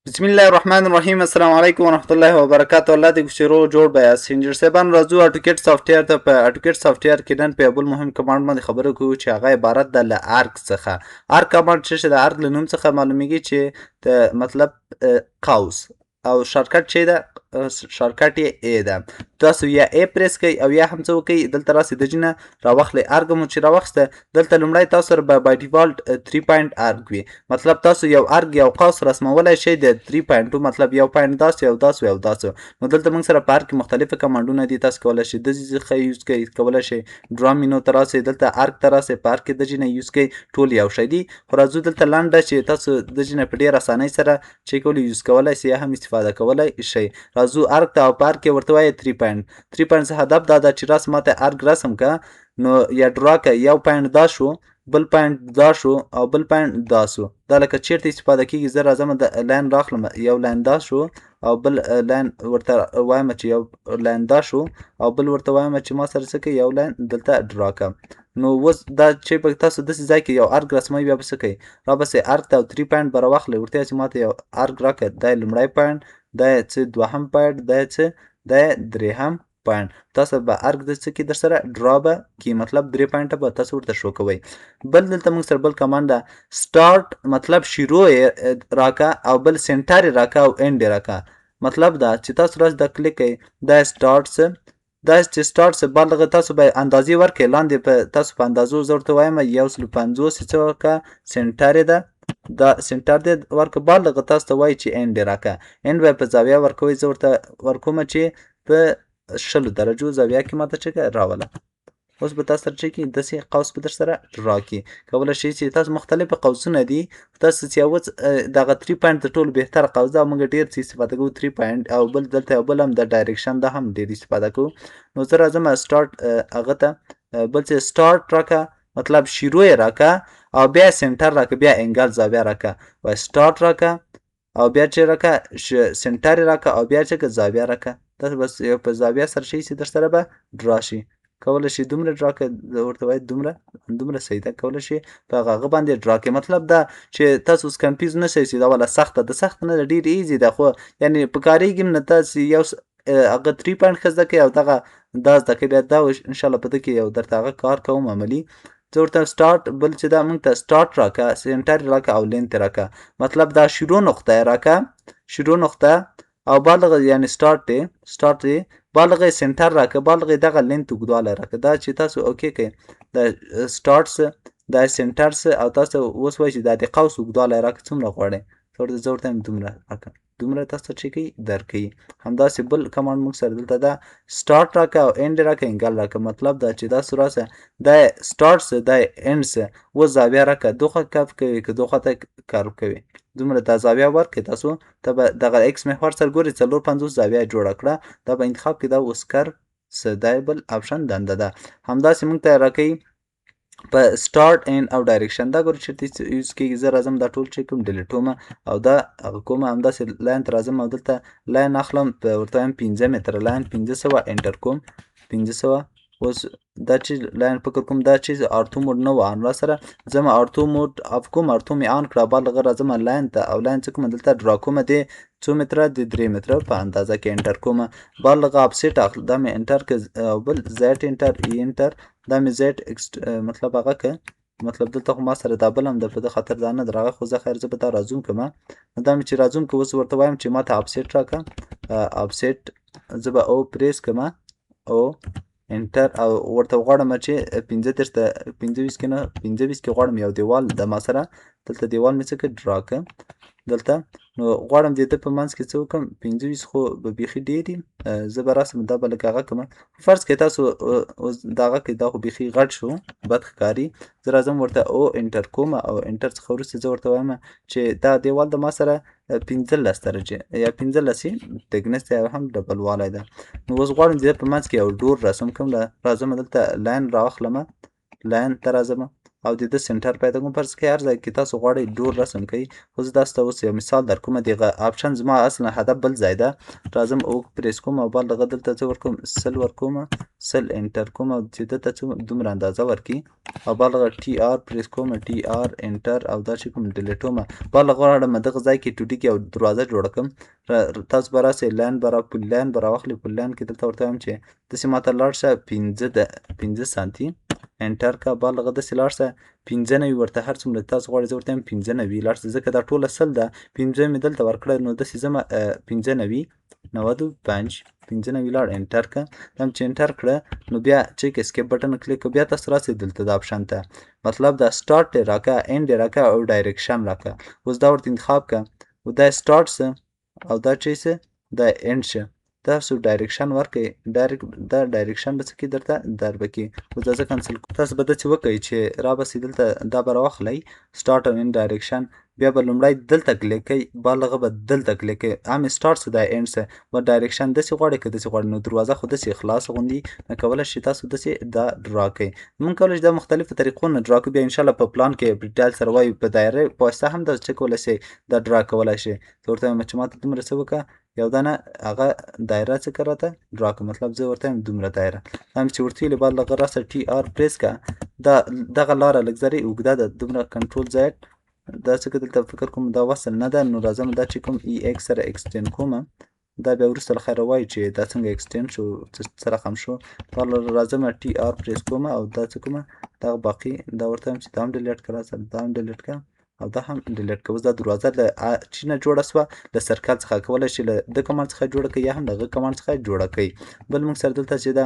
بسم الله الرحمن الرحیم. السلام علیکم ورحمت الله وبرکاته. الله دې ګوشترو جوړ بیاست. انجینر صاحبان راځو اټوکیټ سافټویر ته. په اټوکیټ سافټویر کې نن په بل مهم کمانډ باندې خبرې کوو چې هغه عبارت ده له ارک څخه. ارک کمانډ چې د ارک له نوم څخه معلومیږي چې د مطلب قوس او شارټکټ چې ده شارټکټ یې ای ده. تاسو یا ای پریس کوئ او یا هم څه وکئ دلته راسئ د جینه راواخلئ. ارک مو چې راواخیسته دلته لومړی تاسو سره به بای ډیفالت 3 پوینټ ارک وي. مطلب تاسو یو ارک یو قوس رسمولی شئ د 3 پوینټو، مطلب یو پوینټ داسې او داسې او داسې. نو دلته موږ سره په ارک کې مختلفه کمانډونه دي. تاسو کولی شئ د څخه یوز کوئ، کولی شئ ډرا مینو ته راسئ، دلته ارک ته راسئ، په ارک کې د جینه یوز کوئ، ټول یو شی دي. خو راځو دلته لنډه چې تاسو د جینه په ډېر اسانۍ سره چې کولی یوز کولی سئ یا هم استفاده کولی شئ. راځو ارک ته او په ارک کې ورته وایي 3 پوینټ. 3 پوینټ هدف دا ده چې راس ماته ارک رسم که نو یا ډرا که یو پوینټ دا شو، بل پوینټ دا شو او بل پوینټ دا شو. دا لکه چیرته استفاده کیږي، زه راځم د لاین راخلم، یو لاین دا شو او بل لاین ورته وایم چې یو لاین دا شو او بل ورته وایم چې ما سره څه کوي یو لاین دلته ډرا کړم. نو اوس دا چې په تاسو داسې ځای کې یو ارک رسموي بیا به څه کوئ، را به سئ ارک ته او 3 پوینټ به راواخلئ، ورته وایئ چې ماته یو ارک راکړه، دا یې لومړی پوینټ، دا یې څه دوهم پوینټ، دا یې څه دا یې درېیم پوینټ. تاسو به ارک د څه کې در سره ډرا به کی، مطلب 3 پوینټه به تاسو ورته شو کوئ. بل دلته موږ سره بل کمانډ ده سٹارټ، مطلب شروع یې راکا او بل سنټر یې راکا او اینډ یې راکا. مطلب دا چې تاسو راځئ دا کلیک کوئ، دا سٹارټ څه دا چې سٹارټ څه بالغه تاسو به اندازې ورکړئ، لاندې په تاسو په اندازو زه ورته وایم 150 څه ورکه سنټر یې ده، دا سنټر دې ورکه، بالغه تاسو ته وایي چې اینډ یې راکه. اینډ به په زاویه ورکوئ، زه ورته ورکومه چې په 100 درجو زاویه کې ماته چې راوله. اوس به تاسو سره چې کې داسې قوس به در سره ډرا کړي. کولی شئ چې تاسو مختلفه قوسونه دي، تاسو چې یو دغه 3 پوینټ تر ټولو بهتره قوس ده او موږ ډېر څه استفاده کوو 3 پوینټ، او بل دلته یو بل هم د ډایرکشن ده هم ډېر استفاده کوو. نو زه راځم سټارټ هغه ته، بل چې سټارټ راکه مطلب شروع یې راکه او بیا سنټر راکه، بیا انګل زاویه راکه، وای سټارټ راکه او بیا چې راکه سنټر راکه او بیا چې زاویه راکه. تاسو بس یو په زاویه سره شئ چې در سره به ډرا شي. کولی شي دومره ډرا کړئ، ورته وایي دومره صحیح ده، کولی شي په هغه باندې ډرا کړئ. مطلب دا چې تاسو اوس کنفیوز نه شئ چې دا والا سخته ده، سخته نه ده، ډېر ایزي ده، خو یعنې په کارېږي هم نه. تاسو یو هغه 3 پوینټ ښه زده کړئ او دغه دا زده کړئ، بیا دا انشاءالله په ده کې یو درته هغه کار کوم عملي. زه ورته سټارټ بل چې دا موږ ته سټارټ راکه، سنټر یې راکه او لینت یې راکه. مطلب دا شروع نقطه یې راکه، شروع نقطه او بالغه یعنې سټارټ یې بالغه سنټر راکه، بالغه دغه لینت اوږدوالی راکه. دا چې تاسو اوکې کړئ د سټارټ څه دا سنټر څه او تاسو اوس وایئ چې دا د قوس اوږدوالی راکه څومره غواړئ، زه ورته وایم دومره راکه، دومره تاسو چې کوئ درکوي. همداسې بل کمانډ موږ سره دلته دا سټارټ راکه او اینډ راکه انګل راکه. مطلب دا چې دا راسه دا سټارټ څه دا اینډ څه، اوس زاویه راکه، دوخه کف کوي که دوخه ته کارو کوي، دومره دا زاویه ورکړئ. تاسو ته به دغه ایکس محور سره ګورئ 450 زاویه یې جوړه کړه، دا به انتخاب کړئ، دا اوس کر څه دا بل آپشن دنده ده. همداسې موږ ته راکوي په سټارټ اینډ او ډایرکشن. دا ګورئ چېرته یوز کېږي، زه راځم دا ټول چې کوم ډیلیټومه او دا هغه کومه، همداسې لاین ته راځم او دلته لاین اخلم، په ورته وایم 15 متره لاین 500 انټر کوم 500. اوس دا چې لاین فکر کوم دا چې آرتو موډ نه و آن را سره، ځم آرتو موډ اف کوم، آرتو مې آن کړه، بالغه راځم لاین ته او لاین څه کومه دلته ډرا کومه دی 2 متره د 3 متره په اندازه کې انټر کومه، بالغه افسیټ اخل دا مې انټر که او بل زیټ انټر ای انټر دا مې زیټ مطلب هغه که مطلب دلته خو ما سره دا بل هم د په ده خاطر دا نه درغه، خو زه خیر زه به دا رازوم کړمه. نو دا مې چې رازوم که اوس ورته وایم چې ما ته افسیټ راکړه، افسیټ زه به او پریس کړمه او انټر او ورته غواړم چې 25 ته 25 کې نه 25 کې غواړم یو دیوال د ما سره دلته دیوال مې څه کړ ډرا کړم دلته. نو غواړم د ده په منځ کې څه وکړم 25 خو به بیخي ډېر دي، زه به راسم دا به لږ هغه کړمه. فرض کړئ تاسو اوس دغه کې دا خو بیخي غټ شو بد ښکاري، زه راځم ورته او انټر کوم او انټر څخه وروسته زه ورته وایم چې دا دیوال د ما سره 15 درجې یا 15 تکنس یا هم ډبل والی ده. نو اوس غواړم د ده په منځ کې یو ډور رسم کړم، راځم دلته لاین راواخلمه، لاین ته راځم او د ده سنټر پیدا کوم. فرض کړئ هر ځای کې تاسو غواړئ ډور رسم کوئ. خو زه تاسو ته اوس یو مثال در کوم. دغه آپشن زما اصلا هدف بل ځای ده. راځم او پریس کوم او بعد دغه دلته څه ورکوم 100 ورکوم، 100 انټر کوم او چې دلته څه دومره اندازه ورکړي او بعد دغه ټي آر پریس کوم، ټي آر انټر او دا چې کوم ډیلیټوم. بعد غواړم دغه ځای کې ټوټي کې او دروازه جوړه کړم. تاسو به راسئ لاین به فل لاین به راواخلئ. فل لاین کې دلته ورته وایم چې داسې ماته لاړ شه 15 سانتي انټر کا. بعد دغه داسې لاړ شه 95 ورته هر څومره تاسو غواړئ. زه ورته وایم 95 لاړ شه ځکه دا ټوله 100 ده، 15 مې دلته ورکړه نو داسې ځمه 95 95 95 لاړ انټر کا. هم چې انټر کړه نو بیا چیک اسکیپ بټن کلیک کړه. بیا تاسو راسئ دلته د آپشن ته، مطلب دا سٹارټ دی راکه، اند دی راکه او ډایرکشن راکه. اوس دا ورته انتخاب کا او دا سٹارټ څه او دا چې څه دا اند شه. تاسو ډایرکشن ورکړئ، دا ډایرکشن به څه کړي درته در به کړي. اوس دا زه کنسل کوم. تاسو به داسې وکړئ چې رابسئ دلته دا به راواخلئ سٹارټ او اند ډایرکشن. بیا به لومړی دلته کلیک کوئ، بعد هغه به دلته کلیک کوئ. هم سٹارټ څه دا اند څه و ډایرکشن داسې غواړئ که داسې غواړئ. نو دروازه خو داسې خلاص غوندې نه کولی شئ تاسو داسې دا ډرا کوئ. مونږ کولی شو دا مختلفو طریقو نه ډرا کړو. بیا انشاءالله په پلان کې په ډیټیل سره وایو. په دایره په واسطه هم دا څه کولی شئ دا ډرا کولی شئ. زه ورته وایم چې ماته دومره څه وکړه یو دانه هغه دایره څه کړه راته ډرا کړه، مطلب زه ورته وایم دومره دایره. هم چې ورته ویلې بعد هغه راسه ټي آر پریس کړه. دا دغه لاره لږ زرې اوږده ده، دومره کنټرول زیډ دا څه که دلته فکر کوم دا وصل نه ده. نو راځم دا چې کوم ای ایکس سره اکسټینډ کوم. دا بیا وروسته له خیره وایي چې دا څنګه اکسټینډ شو، څه رقم شو. راځم ټي آر پریس کوم او دا څه کومه دغه باقي دا ورته وایم چې دا هم ډیلیټ کړه، راځه دا هم ډیلیټ کړه او دا هم ډیلیټ کړه. اوس دا دروازه له چې نه جوړه سوه له سرکل څخه کولی شي له د کمانډ څخه جوړه کړئ یا هم د هغه کمانډ څخه جوړه کړئ. بل موږ سره دلته چې دا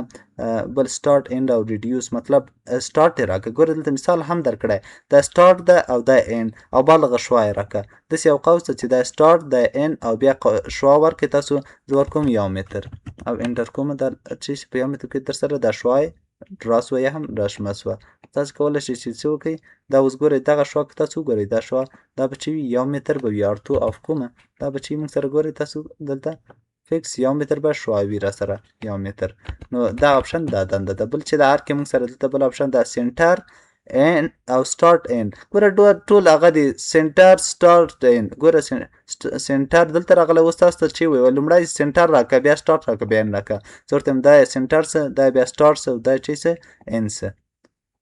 بل سٹارټ اند او ریډیوس، مطلب سٹارټ یې راکړه. ګوره دلته مثال هم درکړی دا سٹارټ ده او دا اند او بالغه شوا یې راکړه. داسې یو قوس ته چې دا سٹارټ دا اند او بیا شوا ورکړئ. تاسو زه ورکوم 1 متر او انټر کوم. دا چې په 1 متر کې در سره دا شوا ډرا سوه یا هم راشمه سوه. تاسو کولی شئ چې څه وکړئ. دا اوس ګورئ دغه شوا که تاسو وګورئ دا شوا دا به چې وي 1 متر به وي ارتو اف کومه. دا به چې موږ سره ګورئ تاسو دلته فکس 1 متر به شوا وي را سره 1 متر. نو دا آپشن دا دنده ده. بل چې د آرک کې موږ سره دلته بل آپشن دا سنټر ان او سٹارټ ان. ګوره ټول هغه دی سنټر سٹارټ ان. ګوره سنټر دلته راغلی. اوس تاسو ته چې وویل لومړی سنټر راکړه بیا سٹارټ راکړه بیا ان راکړه. زه ورته وایم دا سنټر څه دا بیا سٹارټ څه دا چې څه ان څه.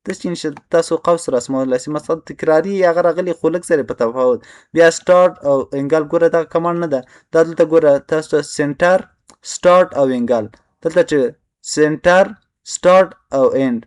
داسې نشي تاسو قوس رسمولی شئ. مثلا تکراري هغه راغلي خو لږ سره په تفاوت. بیا سٹارټ او انګل ګوره دغه کمانډ نه ده. دا دلته ګوره تاسو ته سنټر سٹارټ او انګل دلته چې سنټر سٹارټ او اند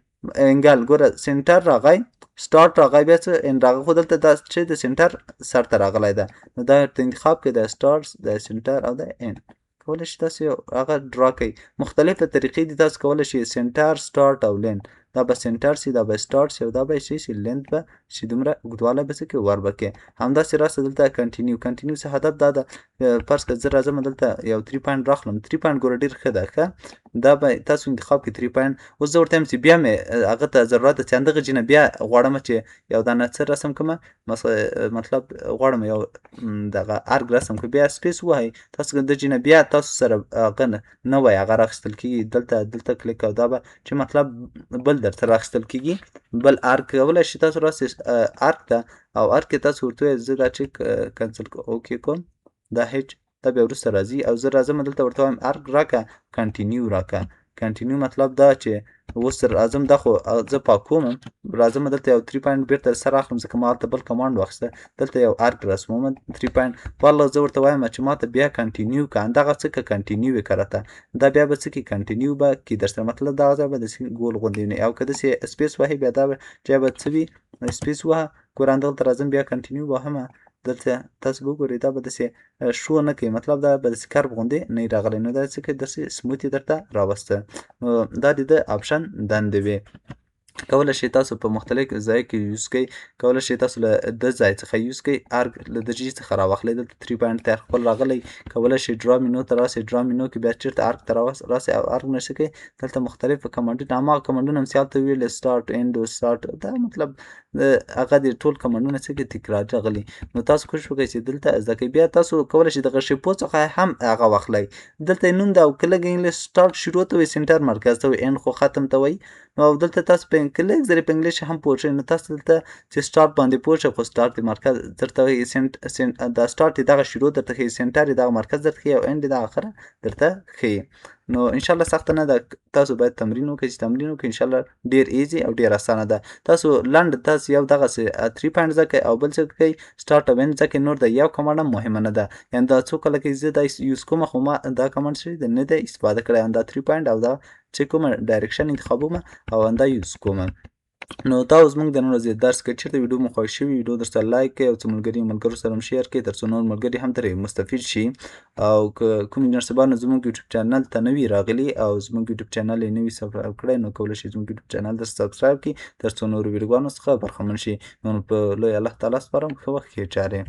انګل ګوره سنټر راغی سٹارټ راغی بیا څه اند راغی. خو دلته دا چې د سنټر سر ته راغلی ده. نو دا ورته انتخاب کړئ د سٹارټ د سنټر او د اند. کولی شئ تاسو هغه ډرا کړئ. مختلفه طریقې دي. تاسو کولی شئ سنټر سٹارټ او لین دا به سنټر سي دا به سٹارټ سي او دا به شي چې لینت به چې دومره اوږدوالی به څه کړي ور به کړي. همداسې راسه دلته کنټینیو څه هدف دا ده. فرض کړه زه راځم دلته یو 3 پوینټ راخلم. 3 پوینټ ګوره ډېر ښه ده ښه. دا به تاسو انتخاب کړئ 3 پوینټ. اوس زه ورته وایم چې بیا مې هغه ته ضرورت ده چې همدغه ځای نه بیا غواړم چې یو دانه څه رسم کړمه. مطلب غواړم یو دغه ارګ رسم کړم. بیا سپیس ووهئ. تاسو د ځای نه بیا تاسو سره هغه نوی هغه راخیستل کېږي. دلته کلیک کوه. دا به چې مطلب بل درته راخیستل کېږي. بل ارګ کولی شئ تاسو راسئ ارګ ته او ارګ کې تاسو ورته ووایئ زه دا چې کنسل اوکې کوم دا هیچ دا بیا وروسته راځي او زه راځم دلته ورته وایم ارګ راکړه کنټینیو راکړه. کنټینیو مطلب دا چې اوس راځم دا خو زه پاکوم. راځم دلته یو 3 پوینټ بېرته سر اخلم ځکه ما هلته بل کمانډ واخیسته. دلته یو ارګ رسموم 3 پوینټ. والله زه ورته وایم چې ماته بیا کنټینیو کړه. همدغه څه که کنټینیو یې که راته دا بیا به څه کړي کنټینیو به کړي در سره. مطلب دغه ځای به داسې ګول غوندې وي او که داسې سپیس وهئ بیا دا ځای به څه وي سپیس وهه. ګوره همدلته راځم بیا کنټینیو وهمه. دلته تاسو به وګورئ دا به داسې شو نه کوي. مطلب دا به داسې کرب غوندې نه وي راغلی. نو دا څه کوي داسې سموت یې درته راوسته. نو دا د ده آپشن دندې وې. کولی شئ تاسو په مختلف ځای کې یوز کړئ. کولی شئ تاسو له د ځای څخه یوز کړئ. ارګ له د جي څخه راواخلئ. دلته 3 پوینټ ته خپل راغلی. کولی شئ ډرا مینو ته راسئ. ډرا مینو کې بیا چېرته ارګ ته راسئ او ارګ نه څه کوئ دلته مختلف کمانډونه هماغه کمانډونه مثال ته ویل سٹارټ اند او سٹارټ دا مطلب هغه د ټول کمانډونه څه کوي تکرار راغلي. نو تاسو کوشش وکړئ چې دلته زده کړئ. بیا تاسو کولی شئ دغه شیپو څخه هم هغه واخلئ. دلته یې نوم ده او که لږ انګلیس سٹارټ شروع ته وایي سنټر مرکز ته وایي اند خو ختم ته وایي. نو او دلته تاسو په لږ ځرې په انګلیش هم پوه شئ، نو تاسو دلته چې سټارټ باندې پوه شئ، خو سټارټ د مرکز درته وایي دا سټارټ یې دغه شروع درته ښیي، سنټر یې دغه مرکز درته ښیي او اند یې دغه اخره درته ښیي. نو انشاءالله سخته نه ده، تاسو باید تمرین وکړئ. چې تمرین وکړئ انشاءالله ډېر ایزي او ډېر اسانه ده. تاسو لنډ تاسو یو دغسې 3 پاینټ زده کړئ او بل څه کوئ سټارټ او اند زده کړئ، نور د یو کمانډ هم مهمه نه ده. یعنې دا څو کله کې زه دا یوز کومه، خو ما دا کمانډ چې دی نه دی استفاده کړی، دا 3 پاینټ او دا چې کومه ډایرکشن انتخابومه او همدا یوز کومه. نو دا اوس زموږ د نن ورځې درس که چېرته ویډیو مو خوښ شوي ویډیو درسره لایک کړئ او څو ملګرو سره هم شیر کړئ تر څو نور ملګري هم ترې مستفید شي. او که کوم انجینر صاحبانو زموږ یوټیوب چینل ته نه وي راغلي او زموږ یوټیوب چینل یې نه وي سبسکرایب کړی، نو کولی شئ زموږ یوټیوب چینل ته سبسکرایب کړئ تر څو نورو ویډیوګانو څخه برخمن شي. نو په لوی الله تعالی سپارم، ښه وخت ښې چارې.